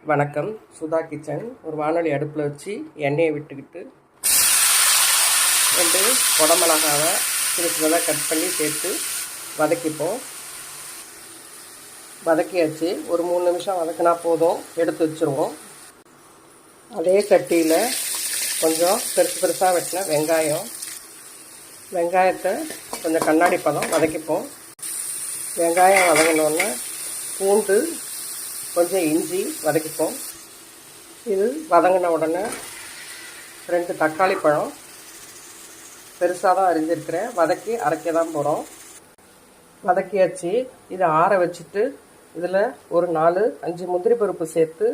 வணக்கம். சுதா கிச்சன். ஒரு வானொலி அடுப்பில் வச்சு எண்ணெயை விட்டுக்கிட்டு 2 குடமிளகாவை சின்ன சின்னதாக கட் பண்ணி சேர்த்து வதக்கிப்போம். வதக்கியாச்சு. ஒரு 3 நிமிஷம் வதக்கினா போதும், எடுத்து வச்சுருவோம். அதே சட்டியில் கொஞ்சம் பெருசாக வெட்டின வெங்காயத்தை கொஞ்சம் கண்ணாடி பதம் வதக்கிப்போம். வெங்காயம் வதங்கினோன்னே பூண்டு, கொஞ்சம் இஞ்சி வதக்கிப்போம். இது வதங்கின உடனே 2 தக்காளி பழம் பெருசாக தான் அரிஞ்சிருக்கிறேன், வதக்கி அரைக்க தான் போகிறோம். வதக்கியாச்சு. இதை ஆற வச்சுட்டு இதில் ஒரு 4-5 முந்திரி பருப்பு சேர்த்து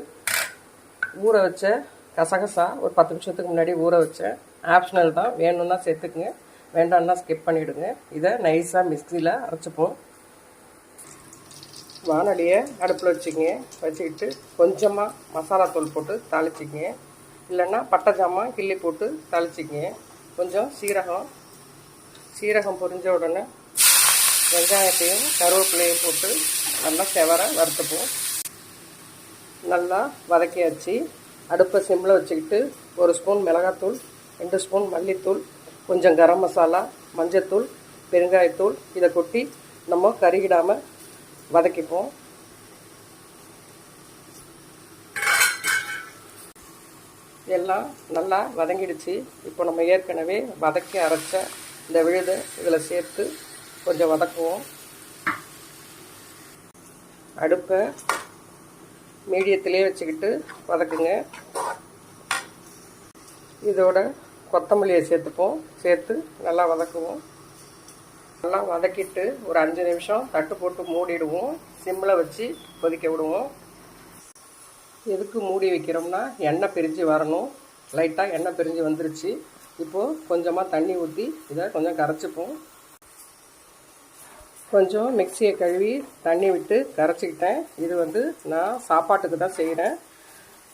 ஊற வச்ச கசகசா ஒரு 10 நிமிஷத்துக்கு முன்னாடி ஊற வச்சேன். ஆப்ஷனல் தான், வேணும்னா சேர்த்துக்குங்க, வேண்டாம்னா ஸ்கிப் பண்ணிவிடுங்க. இதை நைஸாக மிக்ஸியில் அரைச்சிப்போம். வானொலியை அடுப்பில் வச்சுக்கிட்டு கொஞ்சமாக மசாலா தூள் போட்டு தாளிச்சிக்கங்க. இல்லைன்னா பட்டை ஜாமான் கிள்ளி போட்டு தாளிச்சிக்கங்க. கொஞ்சம் சீரகம் பொரிஞ்ச உடனே வெங்காயத்தையும் கருவேப்பிலையும் போட்டு நல்லா செவர வறுத்துப்போம். நல்லா வதக்கியாச்சு. அடுப்பை சிம்மில் வச்சுக்கிட்டு 1 ஸ்பூன் மிளகாத்தூள், 2 ஸ்பூன் மல்லித்தூள், கொஞ்சம் கரம் மசாலா, மஞ்சத்தூள், பெருங்காயத்தூள் இதை கொட்டி நம்ம கருகிடாமல் வதக்கிப்போம். எல்லாம் நல்லா வதங்கிடுச்சு. இப்போ நம்ம ஏற்கனவே வதக்கி அரைச்ச இந்த விழுதை இதில் சேர்த்து கொஞ்சம் வதக்குவோம். அடுப்பை மீடியத்திலே வச்சுக்கிட்டு வதக்குங்க. இதோட கொத்தமல்லியை சேர்த்துப்போம். சேர்த்து நல்லா வதக்குவோம். நல்லா வதக்கிட்டு ஒரு 5 நிமிஷம் தட்டு போட்டு மூடிடுவோம். சிம்மில் வச்சு கொதிக்க விடுவோம். எதுக்கு மூடி வைக்கிறோம்னா எண்ணெய் பிரிஞ்சு வரணும். லைட்டாக எண்ணெய் பிரிஞ்சு வந்துருச்சு. இப்போது கொஞ்சமாக தண்ணி ஊற்றி இதை கொஞ்சம் கரைச்சிப்போம். கொஞ்சம் மிக்சியை கழுவி தண்ணி விட்டு கரைச்சிக்கிட்டேன். இது நான் சாப்பாட்டுக்கு தான் செய்கிறேன்.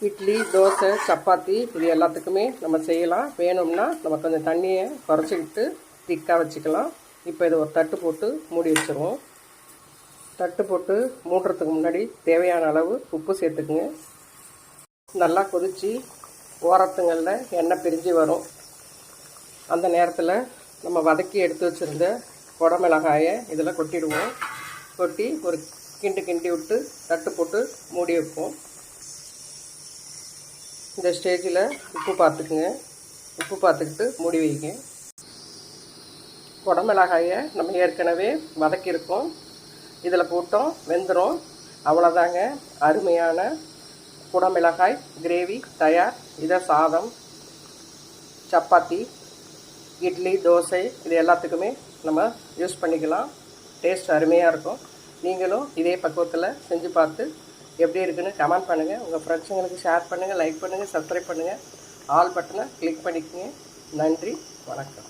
இட்லி, தோசை, சப்பாத்தி இது எல்லாத்துக்குமே நம்ம செய்யலாம். வேணும்னா நம்ம கொஞ்சம் தண்ணியை குறைச்சிக்கிட்டு திக்காக வச்சுக்கலாம். இப்போ இதை ஒரு தட்டு போட்டு மூடி வச்சுருவோம். தட்டு போட்டு மூடுறதுக்கு முன்னாடி தேவையான அளவு உப்பு சேர்த்துக்குங்க. நல்லா கொதித்து ஓரத்துங்களில் எண்ணெய் பிரிஞ்சு வரும். அந்த நேரத்தில் நம்ம வதக்கி எடுத்து வச்சுருந்த குடமிளகாயை இதில் கொட்டிடுவோம். கொட்டி ஒரு கிண்டி விட்டு தட்டு போட்டு மூடி வைப்போம். இந்த ஸ்டேஜில் உப்பு பார்த்துக்குங்க. உப்பு பார்த்துக்கிட்டு மூடி வைங்க. குடமிளகாயை நம்ம ஏற்கனவே வதக்கியிருக்கோம், இதில் போட்டோம், வெந்துடும். அவ்வளோதாங்க, அருமையான குடமிளகாய் கிரேவி தயார். இதை சாதம், சப்பாத்தி, இட்லி, தோசை இது எல்லாத்துக்குமே நம்ம யூஸ் பண்ணிக்கலாம். டேஸ்ட் அருமையாக இருக்கும். நீங்களும் இதே பக்குவத்தில் செஞ்சு பார்த்து எப்படி இருக்குன்னு கமெண்ட் பண்ணுங்கள். உங்கள் ஃப்ரெண்ட்ஸுங்களுக்கு ஷேர் பண்ணுங்கள், லைக் பண்ணுங்கள், சப்ஸ்கிரைப் பண்ணுங்கள். ஆல் பட்டனை கிளிக் பண்ணிக்கோங்க. நன்றி, வணக்கம்.